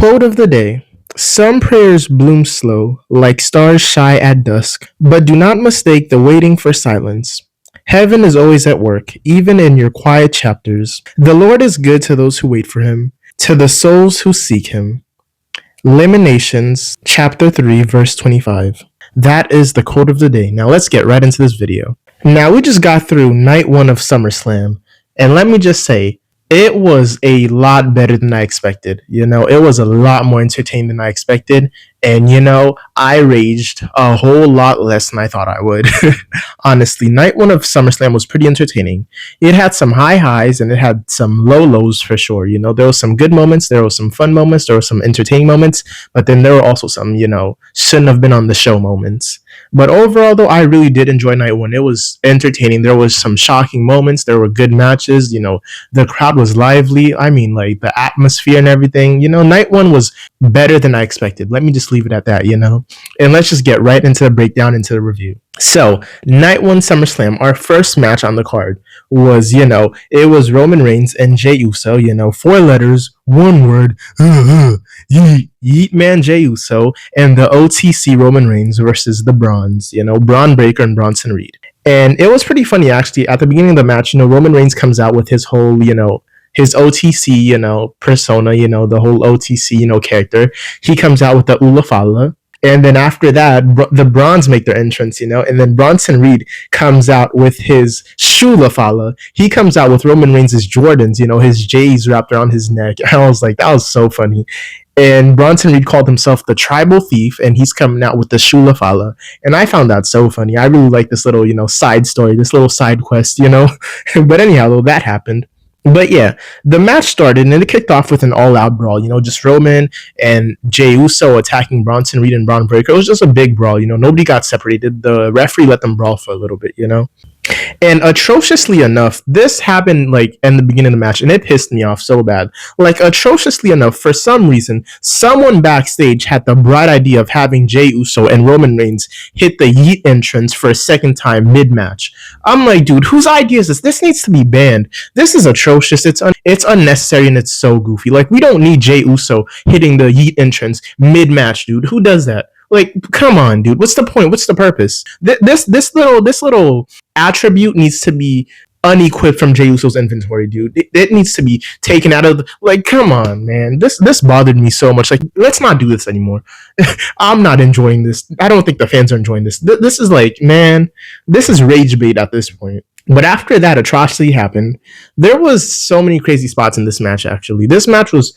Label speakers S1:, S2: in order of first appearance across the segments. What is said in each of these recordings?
S1: Quote of the day. Some prayers bloom slow, like stars shy at dusk, but do not mistake the waiting for silence. Heaven is always at work, even in your quiet chapters. The Lord is good to those who wait for him, to the souls who seek him. Lamentations chapter 3 verse 25. That is the quote of the day. Now let's get right into this video. Now we just got through night 1 of Summerslam, and let me just say, it was a lot better than I expected. It was a lot more entertaining than I expected. And, I raged a whole lot less than I thought I would. Honestly, night 1 of SummerSlam was pretty entertaining. It had some high highs and it had some low lows for sure. There was some good moments, there was some fun moments, there were some entertaining moments, but then there were also some, shouldn't have been on the show moments. But overall, though, I really did enjoy night 1. It was entertaining. There was some shocking moments. There were good matches. The crowd was lively. I mean, like, the atmosphere and everything. Night 1 was better than I expected. Let me just leave it at that, And let's just get right into the breakdown, into the review. So, night 1 SummerSlam, our first match on the card was, it was Roman Reigns and Jey Uso, 4 letters, 1 word, Yeet Man Jey Uso, and the OTC Roman Reigns versus the Brawns, Braun Breaker and Bronson Reed. And it was pretty funny, actually. At the beginning of the match, Roman Reigns comes out with his whole, his OTC, persona, the whole OTC, character. He comes out with the Ula Fala. And then after that, the Brawns make their entrance, and then Bronson Reed comes out with his Shula Fala. He comes out with Roman Reigns' Jordans, his J's wrapped around his neck. I was like, that was so funny. And Bronson Reed called himself the Tribal Thief, and he's coming out with the Shula Fala. And I found that so funny. I really like this little, side story, this little side quest, But anyhow, though, that happened. But yeah, the match started and it kicked off with an all-out brawl, just Roman and Jey Uso attacking Bronson Reed and Braun Breaker. It was just a big brawl, nobody got separated. The referee let them brawl for a little bit, And atrociously enough, this happened like in the beginning of the match, and it pissed me off so bad. Like, atrociously enough, for some reason, someone backstage had the bright idea of having Jey Uso and Roman Reigns hit the Yeet entrance for a second time mid-match. I'm like, dude, whose idea is this? This needs to be banned. This is atrocious. It's unnecessary and it's so goofy. Like, we don't need Jey Uso hitting the Yeet entrance mid-match, dude. Who does that? Like, come on, dude. What's the point? What's the purpose? This little attribute needs to be unequipped from Jey Uso's inventory, dude. It needs to be taken out of come on, man. This bothered me so much. Like, let's not do this anymore. I'm not enjoying this. I don't think the fans are enjoying this. This is like, man, this is rage bait at this point. But after that atrocity happened, there was so many crazy spots in this match, actually. This match was,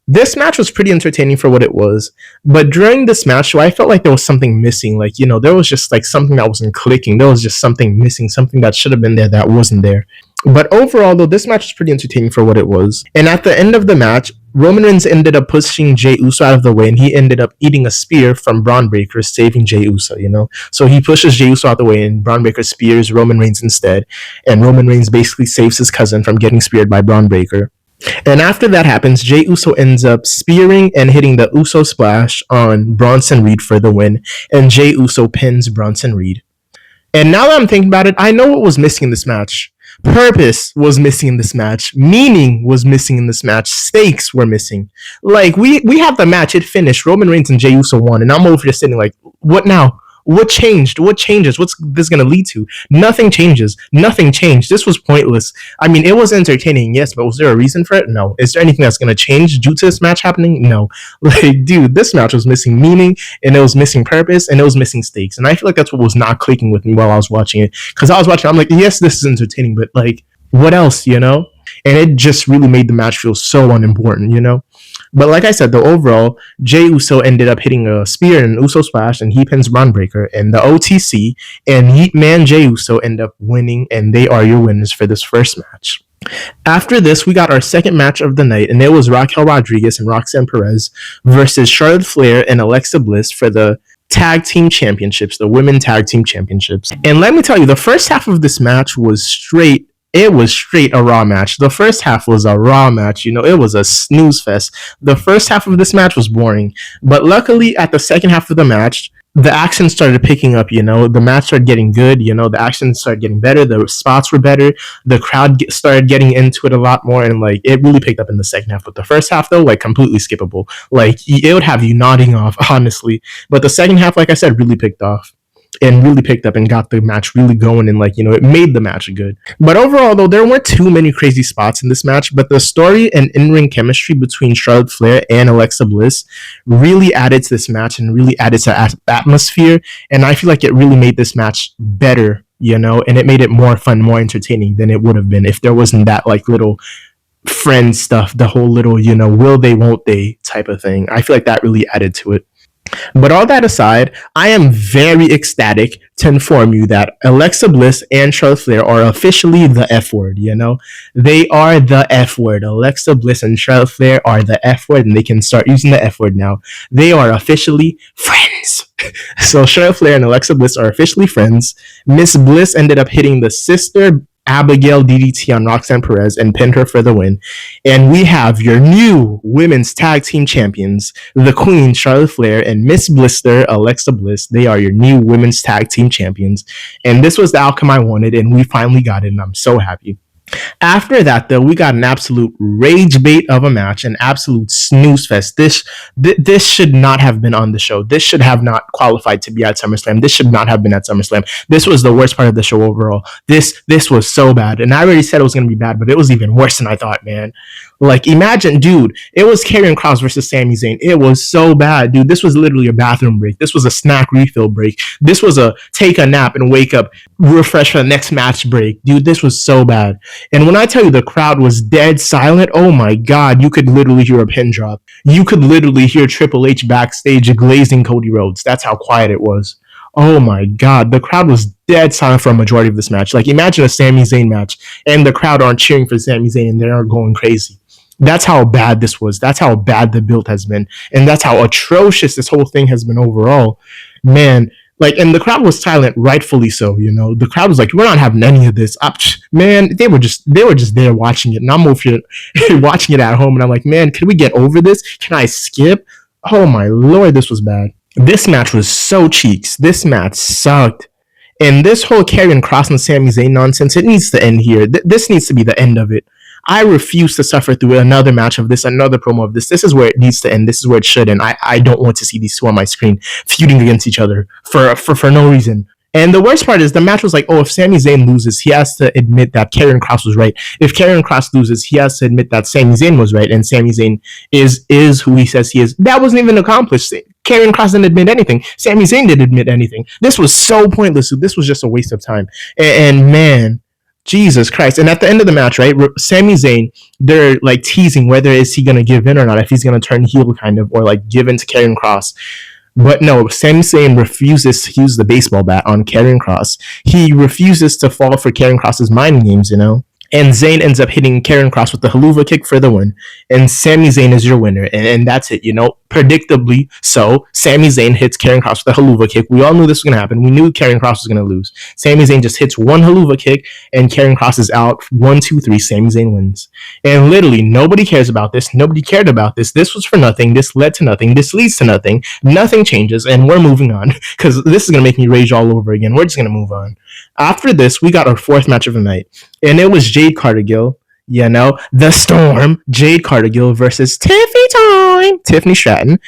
S1: this match was pretty entertaining for what it was, but during this match, I felt like there was something missing. Like, there was just like something that wasn't clicking. There was just something missing, something that should have been there that wasn't there. But overall, though, this match was pretty entertaining for what it was. And at the end of the match, Roman Reigns ended up pushing Jey Uso out of the way, and he ended up eating a spear from Braun Breaker, saving Jey Uso, So he pushes Jey Uso out of the way, and Braun Breaker spears Roman Reigns instead. And Roman Reigns basically saves his cousin from getting speared by Braun Breaker. And after that happens, Jey Uso ends up spearing and hitting the Uso Splash on Bronson Reed for the win, and Jey Uso pins Bronson Reed. And now that I'm thinking about it, I know what was missing in this match. Purpose was missing in this match. Meaning was missing in this match. Stakes were missing. Like, we have the match, it finished. Roman Reigns and Jey Uso won, and I'm over here sitting like, what now? What changed? What changes? What's this going to lead to? Nothing changes. Nothing changed. This was pointless. I mean, it was entertaining, yes, but was there a reason for it? No. Is there anything that's going to change due to this match happening? No. Like, dude, this match was missing meaning, and it was missing purpose, and it was missing stakes. And I feel like that's what was not clicking with me while I was watching it. Because I was watching, I'm like, yes, this is entertaining, but like, what else, And it just really made the match feel so unimportant, But like I said, though, overall, Jey Uso ended up hitting a spear and an Uso Splash, and he pins Braun Breaker, and the OTC and Yeet Man Jey Uso end up winning, and they are your winners for this first match. After this, we got our second match of the night, and it was Raquel Rodriguez and Roxanne Perez versus Charlotte Flair and Alexa Bliss for the tag team championships, the women tag team championships. And let me tell you, the first half of this match was straight a Raw match. The first half was a Raw match. It was a snooze fest. The first half of this match was boring. But luckily, at the second half of the match, the action started picking up, the match started getting good, the action started getting better, the spots were better, the crowd started getting into it a lot more, and like it really picked up in the second half. But the first half though, like completely skippable, like it would have you nodding off honestly. But the second half, like I said, really picked off and really picked up and got the match really going, and like it made the match good. But overall though, there weren't too many crazy spots in this match, but the story and in-ring chemistry between Charlotte Flair and Alexa Bliss really added to this match and really added to atmosphere, and I feel like it really made this match better, and it made it more fun, more entertaining than it would have been if there wasn't that like little friend stuff, the whole little will they won't they type of thing. I feel like that really added to it. But all that aside, I am very ecstatic to inform you that Alexa Bliss and Charlotte Flair are officially the F word, They are the F word. Alexa Bliss and Charlotte Flair are the F word, and they can start using the F word now. They are officially friends. So Charlotte Flair and Alexa Bliss are officially friends. Miss Bliss ended up hitting the sister Abigail DDT on Roxanne Perez and pinned her for the win. And we have your new women's tag team champions, the Queen, Charlotte Flair, and Miss Blister, Alexa Bliss. They are your new women's tag team champions. And this was the outcome I wanted, and we finally got it, and I'm so happy. After that, though, we got an absolute rage bait of a match, an absolute snooze fest. This should not have been on the show. This should have not qualified to be at SummerSlam. This should not have been at SummerSlam. This was the worst part of the show overall. This was so bad, and I already said it was going to be bad, but it was even worse than I thought, man. Like, imagine, dude, it was Karrion Kross versus Sami Zayn. It was so bad, dude. This was literally a bathroom break. This was a snack refill break. This was a take a nap and wake up, refresh for the next match break. Dude, this was so bad. And when I tell you the crowd was dead silent, oh my God, you could literally hear a pin drop. You could literally hear Triple H backstage glazing Cody Rhodes. That's how quiet it was. Oh my God, the crowd was dead silent for a majority of this match. Like, imagine a Sami Zayn match and the crowd aren't cheering for Sami Zayn and they are going crazy. That's how bad this was. That's how bad the build has been. And that's how atrocious this whole thing has been overall. Man, like, and the crowd was silent, rightfully so, The crowd was like, we're not having any of this. Man, they were just there watching it. And I'm over here watching it at home, and I'm like, man, can we get over this? Can I skip? Oh my Lord, this was bad. This match was so cheeks. This match sucked. And this whole Karrion Kross and Sami Zayn nonsense, it needs to end here. This needs to be the end of it. I refuse to suffer through another match of this, another promo of this. This is where it needs to end. This is where it should end. I don't want to see these two on my screen feuding against each other for no reason. And the worst part is the match was like, oh, if Sami Zayn loses, he has to admit that Karrion Kross was right. If Karrion Kross loses, he has to admit that Sami Zayn was right, and Sami Zayn is who he says he is. That wasn't even accomplished. Karrion Kross didn't admit anything. Sami Zayn didn't admit anything. This was so pointless. This was just a waste of time. And man, Jesus Christ. And at the end of the match, right, Sami Zayn, they're like teasing whether is he going to give in or not, if he's going to turn heel kind of, or like give in to Karrion Kross. But no, Sami Zayn refuses to use the baseball bat on Karrion Kross. He refuses to fall for Karrion Kross's mind games, And Zayn ends up hitting Karrion Kross with the haluva kick for the win. And Sami Zayn is your winner. And that's it, Predictably so, Sami Zayn hits Karrion Kross with a haluva kick. We all knew this was going to happen. We knew Karrion Kross was going to lose. Sami Zayn just hits one haluva kick, and Karrion Kross is out. 1, 2, 3, Sami Zayn wins. And literally, nobody cares about this. Nobody cared about this. This was for nothing. This led to nothing. This leads to nothing. Nothing changes, and we're moving on. Because this is going to make me rage all over again. We're just going to move on. After this, we got our fourth match of the night. And it was Jade Cargill, the Storm, Jade Cargill versus Tiffany Stratton.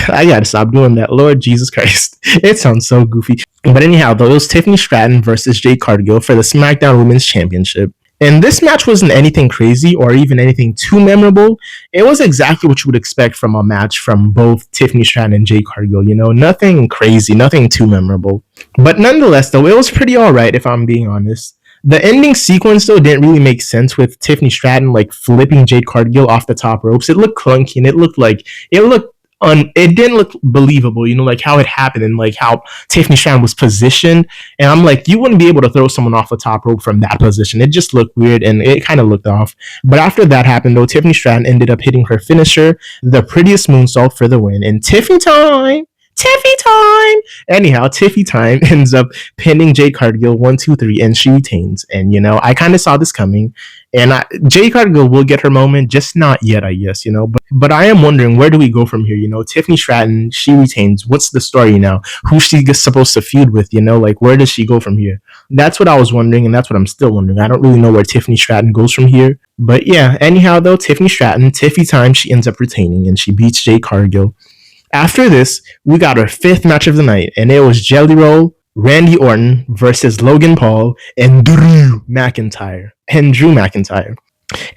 S1: I gotta stop doing that. Lord Jesus Christ. It sounds so goofy. But anyhow, though, it was Tiffany Stratton versus Jade Cargill for the SmackDown Women's Championship. And this match wasn't anything crazy or even anything too memorable. It was exactly what you would expect from a match from both Tiffany Stratton and Jade Cargill, Nothing crazy, nothing too memorable. But nonetheless, though, it was pretty alright, if I'm being honest. The ending sequence, though, didn't really make sense with Tiffany Stratton, like, flipping Jade Cargill off the top ropes. It looked clunky, and it didn't look believable, like how it happened and like how Tiffany Stratton was positioned. And I'm like, you wouldn't be able to throw someone off the top rope from that position. It just looked weird and it kind of looked off. But after that happened, though, Tiffany Stratton ended up hitting her finisher, the prettiest moonsault, for the win. And Tiffy time. Anyhow, Tiffy time ends up pinning Jade Cargill 1, 2, 3, and she retains. And I kind of saw this coming. And Jade Cargill will get her moment, just not yet, I guess. But I am wondering, where do we go from here? Tiffany Stratton, she retains. What's the story now? Who's she supposed to feud with? Like where does she go from here? That's what I was wondering, and that's what I'm still wondering. I don't really know where Tiffany Stratton goes from here. But yeah, anyhow though, Tiffany Stratton, Tiffy time, she ends up retaining and she beats Jade Cargill. After this, we got our fifth match of the night, and it was Jelly Roll, Randy Orton versus Logan Paul and Drew McIntyre.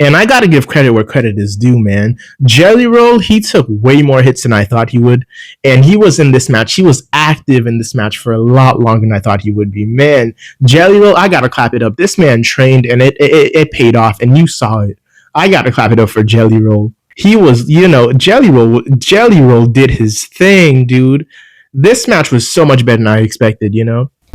S1: And I gotta give credit where credit is due, man. Jelly Roll, he took way more hits than I thought he would. And he was in this match. He was active in this match for a lot longer than I thought he would be. Man, Jelly Roll, I gotta clap it up. This man trained and it paid off, and you saw it. I gotta clap it up for Jelly Roll. He was, Jelly Roll did his thing, dude. This match was so much better than I expected.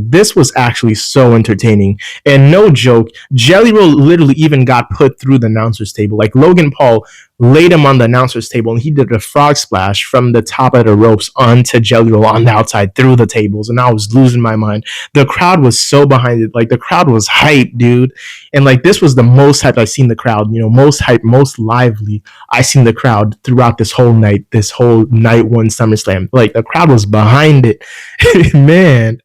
S1: This was actually so entertaining. And no joke, Jelly Roll literally even got put through the announcer's table. Like Logan Paul laid him on the announcer's table and he did a frog splash from the top of the ropes onto Jelly Roll on the outside through the tables. And I was losing my mind. The crowd was so behind it. Like the crowd was hyped, dude. And like this was the most hyped I've seen the crowd, most hyped, most lively I seen the crowd throughout this whole night one SummerSlam. Like the crowd was behind it. Man.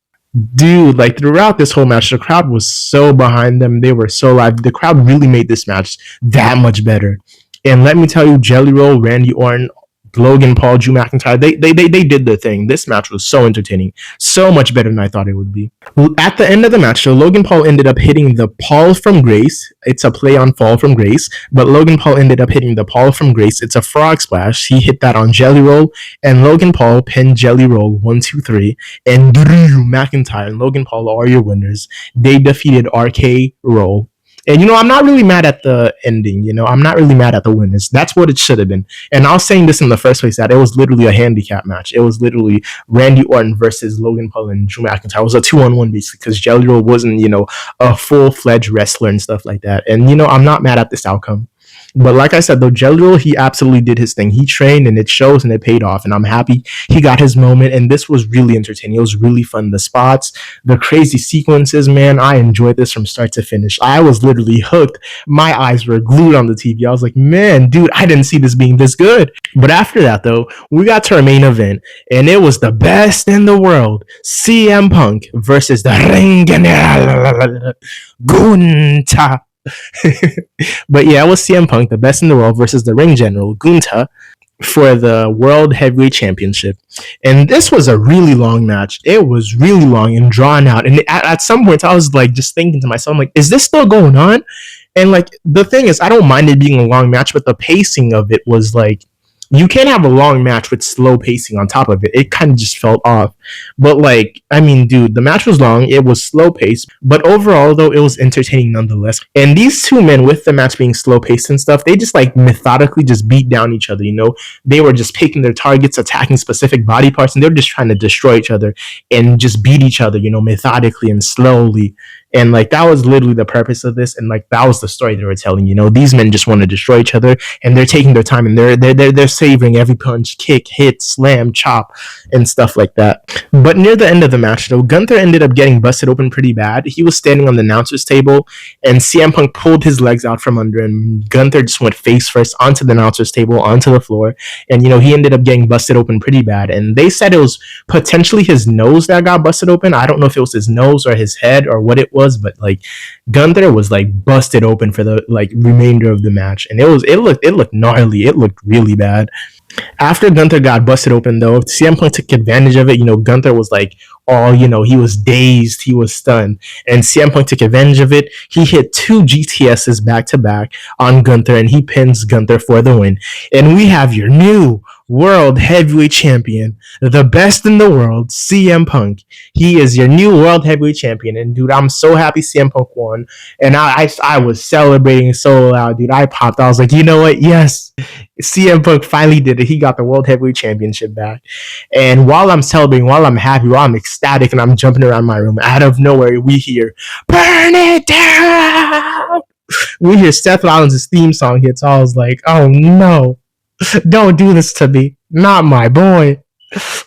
S1: Dude, like throughout this whole match, the crowd was so behind them. They were so live. The crowd really made this match that much better. And let me tell you, Jelly Roll, Randy Orton, Logan Paul, Drew McIntyre, they did their thing. This match was so entertaining, so much better than I thought it would be. At the end of the match, so Logan Paul ended up hitting the Paul from Grace. It's a play on Fall from Grace, but Logan Paul ended up hitting the Paul from Grace. It's a frog splash. He hit that on Jelly Roll, and Logan Paul pinned Jelly Roll 1, 2, 3, and Drew McIntyre and Logan Paul are your winners. They defeated RK Roll. And I'm not really mad at the ending. I'm not really mad at the winners. That's what it should have been. And I was saying this in the first place that it was literally a handicap match. It was literally Randy Orton versus Logan Paul and Drew McIntyre. It was a 2-on-1 basically because Jelly Roll wasn't, a full-fledged wrestler and stuff like that. And I'm not mad at this outcome. But like I said, though, Jelly Roll, he absolutely did his thing. He trained and it shows and it paid off. And I'm happy he got his moment. And this was really entertaining. It was really fun. The spots, the crazy sequences, man, I enjoyed this from start to finish. I was literally hooked. My eyes were glued on the TV. I was like, man, dude, I didn't see this being this good. But after that, though, we got to our main event. And it was the best in the world. CM Punk versus the Ring General Gunta. But yeah, it was CM Punk, the best in the world, versus the ring general, Gunta, for the World Heavyweight Championship. And this was a really long match. It was really long and drawn out. And at some point, I was like just thinking to myself, I'm like, is this still going on? And like the thing is, I don't mind it being a long match, but the pacing of it was like, you can't have a long match with slow pacing on top of it. It kind of just felt off. But like, I mean, dude, the match was long. It was slow paced. But overall, though, it was entertaining nonetheless. And these two men, with the match being slow paced and stuff, they just like methodically just beat down each other. They were just picking their targets, attacking specific body parts, and they were just trying to destroy each other and just beat each other, methodically and slowly. And like that was literally the purpose of this, and like that was the story they were telling. These men just want to destroy each other, and they're taking their time, and they're savoring every punch, kick, hit, slam, chop, and stuff like that. But near the end of the match, though, Gunther ended up getting busted open pretty bad. He was standing on the announcer's table, and CM Punk pulled his legs out from under him. Gunther just went face first onto the announcer's table, onto the floor, and he ended up getting busted open pretty bad. And they said it was potentially his nose that got busted open. I don't know if it was his nose or his head or what it was, but like Gunther was like busted open for the like remainder of the match, and it looked gnarly. It looked really bad. After Gunther got busted open, though, CM Punk took advantage of it. Gunther was like, he was dazed, he was stunned, and CM Punk took advantage of it. He hit 2 GTSs back to back on Gunther, and he pins Gunther for the win. And we have your new World Heavyweight Champion, the best in the world, CM Punk. He is your new World Heavyweight Champion, and dude, I'm so happy CM Punk won. And I was celebrating so loud, dude. I popped. I was like, you know what? Yes, CM Punk finally did it. He got the World Heavyweight Championship back. And while I'm celebrating, while I'm happy, while I'm ecstatic, and I'm jumping around my room, out of nowhere, we hear, "Burn it down!" We hear Seth Rollins' theme song hits. I was like, oh no, don't do this to me. Not my boy.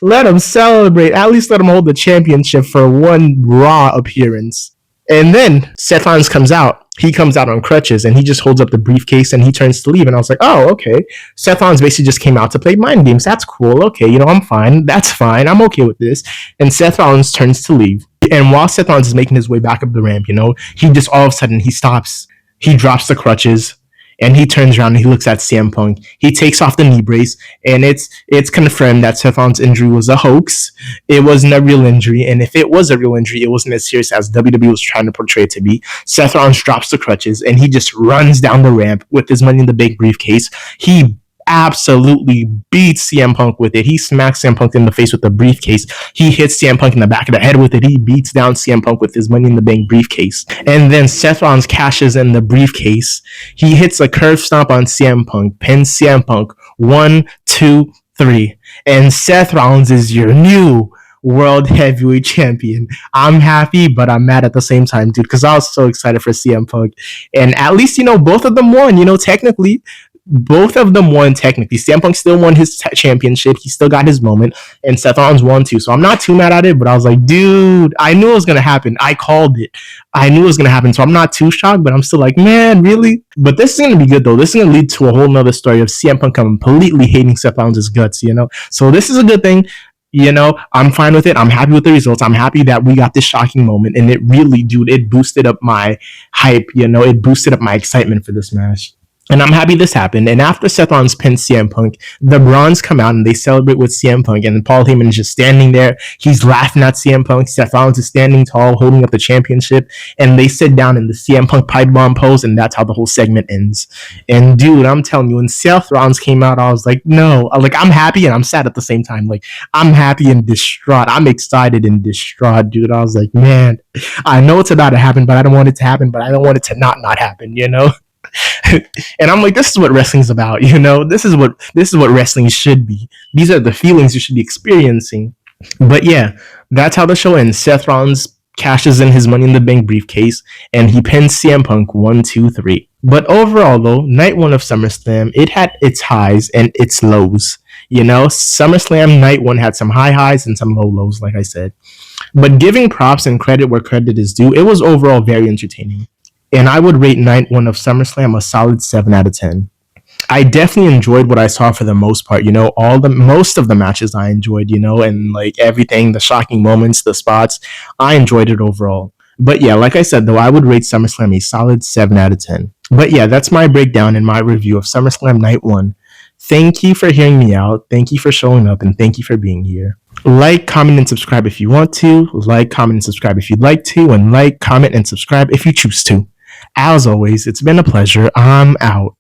S1: Let him celebrate. At least let him hold the championship for one Raw appearance. And then Seth Rollins comes out. He comes out on crutches and he just holds up the briefcase and he turns to leave. And I was like, oh, okay. Seth Rollins basically just came out to play mind games. That's cool. Okay, I'm fine. That's fine. I'm okay with this. And Seth Rollins turns to leave. And while Seth Rollins is making his way back up the ramp, he just all of a sudden he stops. He drops the crutches and he turns around and he looks at CM Punk. He takes off the knee brace, and it's confirmed that Seth Rollins' injury was a hoax. It wasn't a real injury, and if it was a real injury, it wasn't as serious as WWE was trying to portray it to be. Seth Rollins drops the crutches, and he just runs down the ramp with his Money in the Bank briefcase. He absolutely beats CM Punk with it. He smacks CM Punk in the face with the briefcase. He hits CM Punk in the back of the head with it. He beats down CM Punk with his Money in the Bank briefcase. And then Seth Rollins cashes in the briefcase. He hits a curve stomp on CM Punk, pins CM Punk. 1, 2, 3. And Seth Rollins is your new World Heavyweight Champion. I'm happy, but I'm mad at the same time, dude, because I was so excited for CM Punk. And at least, both of them won. Technically, both of them won technically. CM Punk still won his championship. He still got his moment. And Seth Rollins won too. So I'm not too mad at it, but I was like, dude, I knew it was going to happen. I called it. I knew it was going to happen. So I'm not too shocked, but I'm still like, man, really? But this is going to be good, though. This is going to lead to a whole nother story of CM Punk completely hating Seth Rollins' guts, So this is a good thing. I'm fine with it. I'm happy with the results. I'm happy that we got this shocking moment. And it really, dude, it boosted up my hype. It boosted up my excitement for this match. And I'm happy this happened. And after Seth Rollins pins CM Punk, the Brawns come out and they celebrate with CM Punk. And Paul Heyman is just standing there. He's laughing at CM Punk. Seth Rollins is standing tall, holding up the championship. And they sit down in the CM Punk pipe bomb pose. And that's how the whole segment ends. And dude, I'm telling you, when Seth Rollins came out, I was like, no. I'm happy and I'm sad at the same time. I'm happy and distraught. I'm excited and distraught, dude. I was like, man, I know it's about to happen, but I don't want it to happen. But I don't want it to not happen, And I'm like, this is what wrestling's about, This is what wrestling should be. These are the feelings you should be experiencing. But yeah, that's how the show ends. Seth Rollins cashes in his Money in the Bank briefcase, and he pins CM Punk 1, 2, 3. But overall, though, night one of SummerSlam, it had its highs and its lows. SummerSlam night one had some high highs and some low lows, like I said. But giving props and credit where credit is due, it was overall very entertaining. And I would rate night one of SummerSlam a solid 7 out of 10. I definitely enjoyed what I saw for the most part. Most of the matches I enjoyed, and everything, the shocking moments, the spots, I enjoyed it overall. But yeah, like I said, though, I would rate SummerSlam a solid 7 out of 10. But yeah, that's my breakdown and my review of SummerSlam night one. Thank you for hearing me out. Thank you for showing up, and thank you for being here. Like, comment, and subscribe if you want to. Like, comment, and subscribe if you'd like to. And like, comment, and subscribe if you choose to. As always, it's been a pleasure. I'm out.